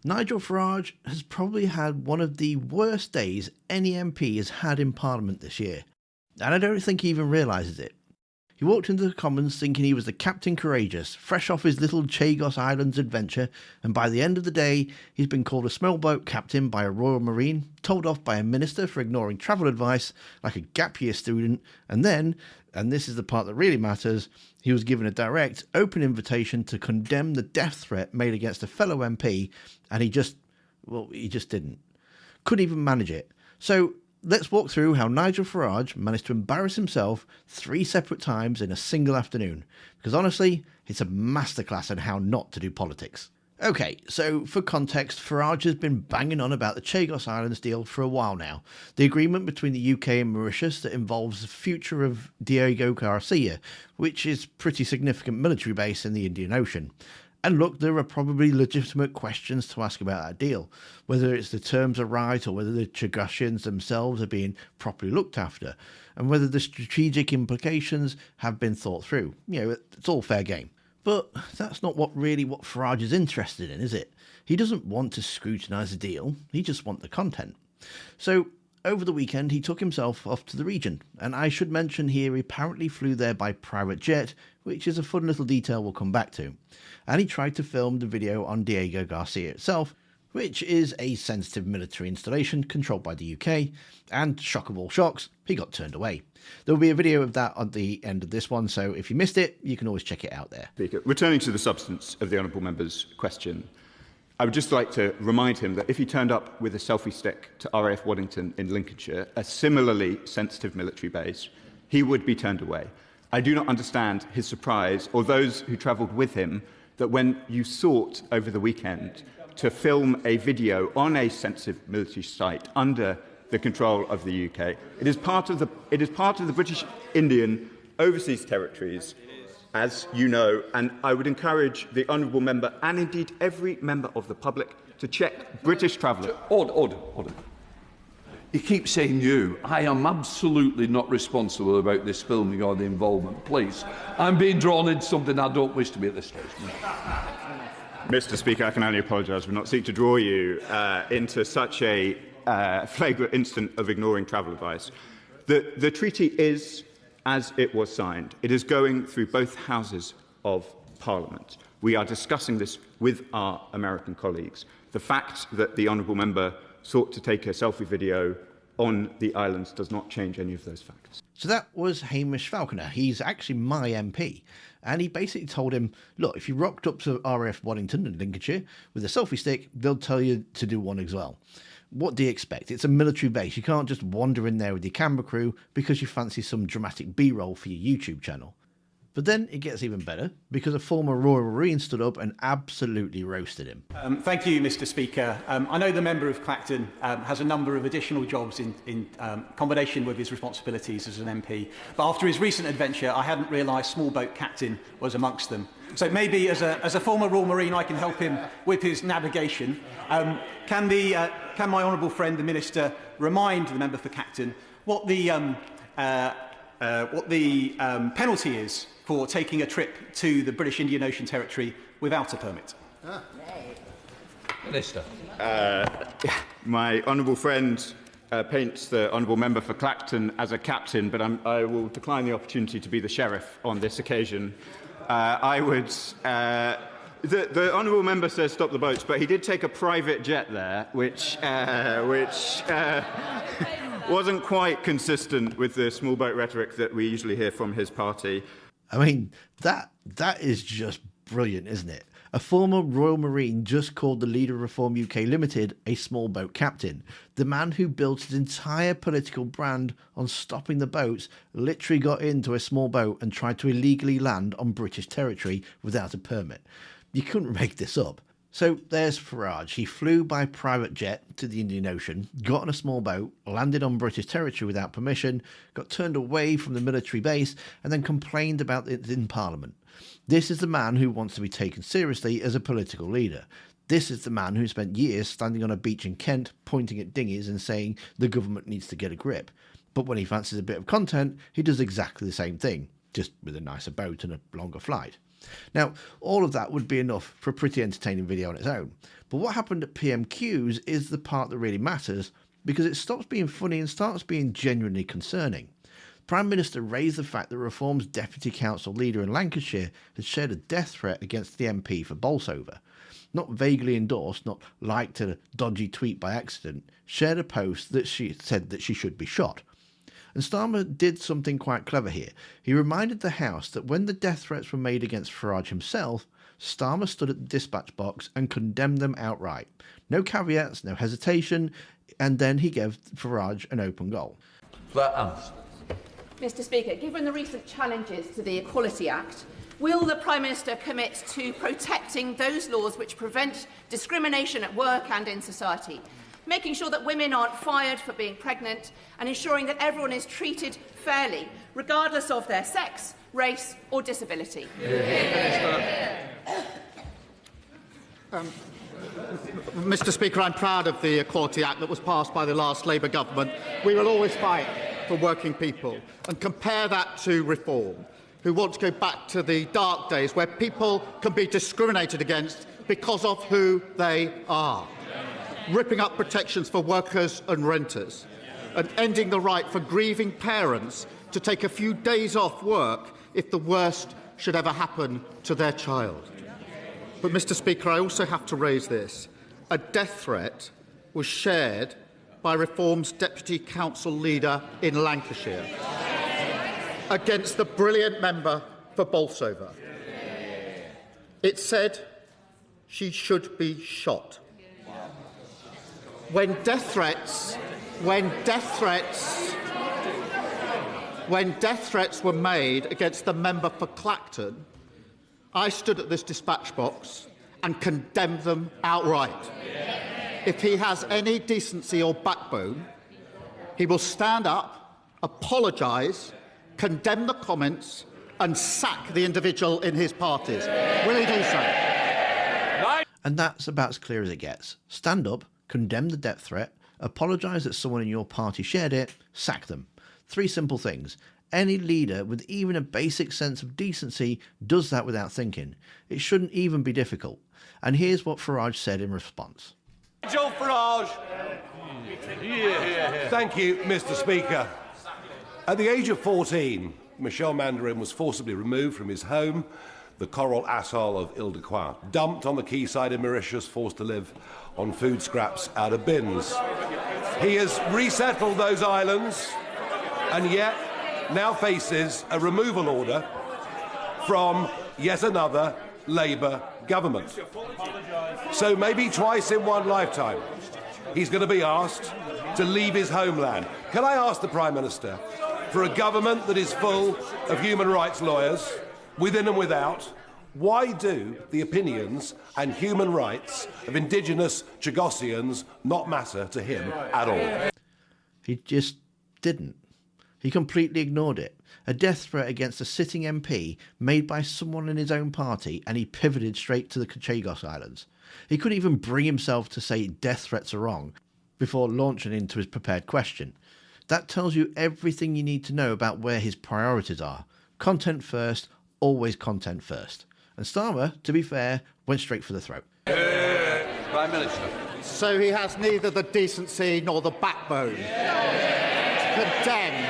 Nigel Farage has probably had one of the worst days any MP has had in Parliament this year, and I don't think he even realises it. He walked into the Commons thinking he was the Captain Courageous, fresh off his little Chagos Islands adventure, and by the end of the day, he's been called a small boat captain by a Royal Marine, told off by a minister for ignoring travel advice like a gap year student, and then, and this is the part that really matters, he was given a direct, open invitation to condemn the death threat made against a fellow MP, and he just didn't. Couldn't even manage it. So, let's walk through how Nigel Farage managed to embarrass himself 3 separate times in a single afternoon, because honestly, it's a masterclass in how not to do politics. Okay, so for context, Farage has been banging on about the Chagos Islands deal for a while now, the agreement between the UK and Mauritius that involves the future of Diego Garcia, which is a pretty significant military base in the Indian Ocean. And look, there are probably legitimate questions to ask about that deal, whether it's the terms are right or whether the Chagosians themselves are being properly looked after, and whether the strategic implications have been thought through. It's all fair game. But that's not what Farage is interested in, is it? He doesn't want to scrutinise the deal, he just wants the content. So, over the weekend, he took himself off to the region, and I should mention here he apparently flew there by private jet, which is a fun little detail we'll come back to. And he tried to film the video on Diego Garcia itself, which is a sensitive military installation controlled by the UK, and shock of all shocks, he got turned away. There will be a video of that at the end of this one, so if you missed it, you can always check it out there. Speaker, returning to the substance of the honourable member's question, I would just like to remind him that if he turned up with a selfie stick to RAF Waddington in Lincolnshire, a similarly sensitive military base, he would be turned away. I do not understand his surprise, or those who travelled with him, that when you sought over the weekend to film a video on a sensitive military site under the control of the UK, it is part of the British Indian overseas territories, as you know, and I would encourage the honourable member and indeed every member of the public to check British traveller. Order. You keep saying you. I am absolutely not responsible about this filming or the involvement. Please, I'm being drawn into something I don't wish to be at this stage. Mr. Speaker, I can only apologise for not seeking to draw you into such a flagrant instance of ignoring travel advice. The treaty is as it was signed. It is going through both houses of Parliament. We are discussing this with our American colleagues. The fact that the honourable member sought to take a selfie video on the islands does not change any of those facts. So that was Hamish Falconer. He's actually my MP. And he basically told him, look, if you rocked up to RAF Waddington in Lincolnshire with a selfie stick, they'll tell you to do one as well. What do you expect? It's a military base. You can't just wander in there with your camera crew because you fancy some dramatic B-roll for your YouTube channel. But then it gets even better, because a former Royal Marine stood up and absolutely roasted him. Thank you, Mr. Speaker. I know the member of Clacton has a number of additional jobs in combination with his responsibilities as an MP. But after his recent adventure, I hadn't realised small boat captain was amongst them. So maybe as a former Royal Marine, I can help him with his navigation. Can my honourable friend, the Minister, remind the member for Clacton what the penalty is for taking a trip to the British Indian Ocean Territory without a permit? Minister. My honourable friend paints the honourable member for Clacton as a captain, but I will decline the opportunity to be the sheriff on this occasion. The honourable member says stop the boats, but he did take a private jet there, which wasn't quite consistent with the small boat rhetoric that we usually hear from his party. I mean, that is just brilliant, isn't it? A former Royal Marine just called the leader of Reform UK Limited a small boat captain. The man who built his entire political brand on stopping the boats literally got into a small boat and tried to illegally land on British territory without a permit. You couldn't make this up. So there's Farage. He flew by private jet to the Indian Ocean, got on a small boat, landed on British territory without permission, got turned away from the military base, and then complained about it in Parliament. This is the man who wants to be taken seriously as a political leader. This is the man who spent years standing on a beach in Kent, pointing at dinghies and saying the government needs to get a grip. But when he fancies a bit of content, he does exactly the same thing, just with a nicer boat and a longer flight. Now, all of that would be enough for a pretty entertaining video on its own. But what happened at PMQs is the part that really matters, because it stops being funny and starts being genuinely concerning. The Prime Minister raised the fact that Reform's Deputy Council leader in Lancashire had shared a death threat against the MP for Bolsover. Not vaguely endorsed, not liked a dodgy tweet by accident, shared a post that she said that she should be shot. And Starmer did something quite clever here. He reminded the House that when the death threats were made against Farage himself, Starmer stood at the dispatch box and condemned them outright. No caveats, no hesitation, and then he gave Farage an open goal. Flat answer. Mr Speaker, given the recent challenges to the Equality Act, will the Prime Minister commit to protecting those laws which prevent discrimination at work and in society, making sure that women aren't fired for being pregnant and ensuring that everyone is treated fairly, regardless of their sex, race or disability? Mr Speaker, I'm proud of the Equality Act that was passed by the last Labour government. We will always fight for working people, and compare that to Reform, who want to go back to the dark days where people can be discriminated against because of who they are, ripping up protections for workers and renters, and ending the right for grieving parents to take a few days off work if the worst should ever happen to their child. But, Mr Speaker, I also have to raise this. A death threat was shared by Reform's Deputy Council leader in Lancashire against the brilliant member for Bolsover. It said she should be shot. When death threats were made against the member for Clacton, I stood at this dispatch box and condemned them outright. If he has any decency or backbone, he will stand up, apologise, condemn the comments and sack the individual in his parties. Will he do so? And that's about as clear as it gets. Stand up, condemn the death threat, apologise that someone in your party shared it, sack them. 3 simple things. Any leader with even a basic sense of decency does that without thinking. It shouldn't even be difficult. And here's what Farage said in response. Nigel Farage. Thank you, Mr Speaker. At the age of 14, Michel Mandarin was forcibly removed from his home, the coral atoll of Ile-de-Quoi, dumped on the quayside in Mauritius, forced to live on food scraps out of bins. He has resettled those islands and yet now faces a removal order from yet another Labour government. So maybe twice in one lifetime, he's going to be asked to leave his homeland. Can I ask the Prime Minister, for a government that is full of human rights lawyers, within and without, why do the opinions and human rights of indigenous Chagosians not matter to him at all? He just didn't. He completely ignored it. A death threat against a sitting MP made by someone in his own party, and he pivoted straight to the Chagos Islands. He couldn't even bring himself to say death threats are wrong before launching into his prepared question. That tells you everything you need to know about where his priorities are. Content first, always content first. And Starmer, to be fair, went straight for the throat. Prime Minister. So he has neither the decency nor the backbone to condemn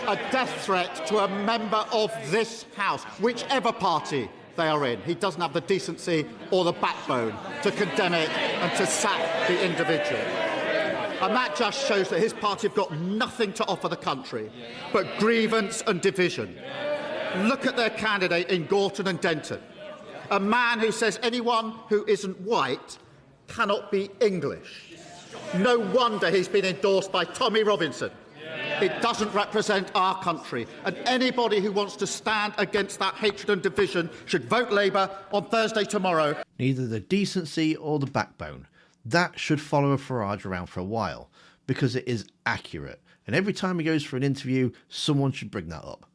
a death threat to a member of this House, whichever party they are in. He doesn't have the decency or the backbone to condemn it and to sack the individual. And that just shows that his party have got nothing to offer the country but grievance and division. Look at their candidate in Gorton and Denton, a man who says anyone who isn't white cannot be English. No wonder he's been endorsed by Tommy Robinson. It doesn't represent our country, and anybody who wants to stand against that hatred and division should vote Labour on Thursday tomorrow. Neither the decency or the backbone. That should follow a Farage around for a while, because it is accurate, and every time he goes for an interview, someone should bring that up.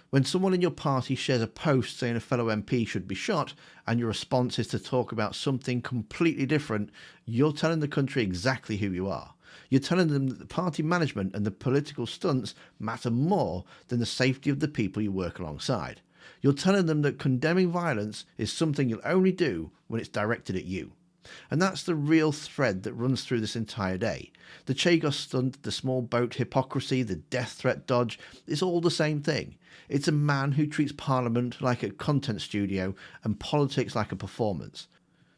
When someone in your party shares a post saying a fellow MP should be shot, and your response is to talk about something completely different, you're telling the country exactly who you are. You're telling them that the party management and the political stunts matter more than the safety of the people you work alongside. You're telling them that condemning violence is something you'll only do when it's directed at you. And that's the real thread that runs through this entire day. The Chagos stunt, the small boat hypocrisy, the death threat dodge, it's all the same thing. It's a man who treats Parliament like a content studio and politics like a performance.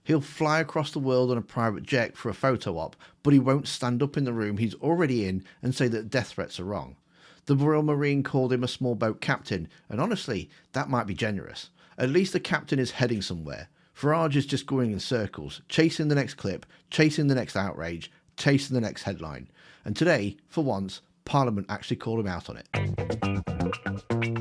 He'll fly across the world on a private jet for a photo op, but he won't stand up in the room he's already in and say that death threats are wrong. The Royal Marine called him a small boat captain, and honestly, that might be generous. At least the captain is heading somewhere. Farage is just going in circles, chasing the next clip, chasing the next outrage, chasing the next headline. And today, for once, Parliament actually called him out on it.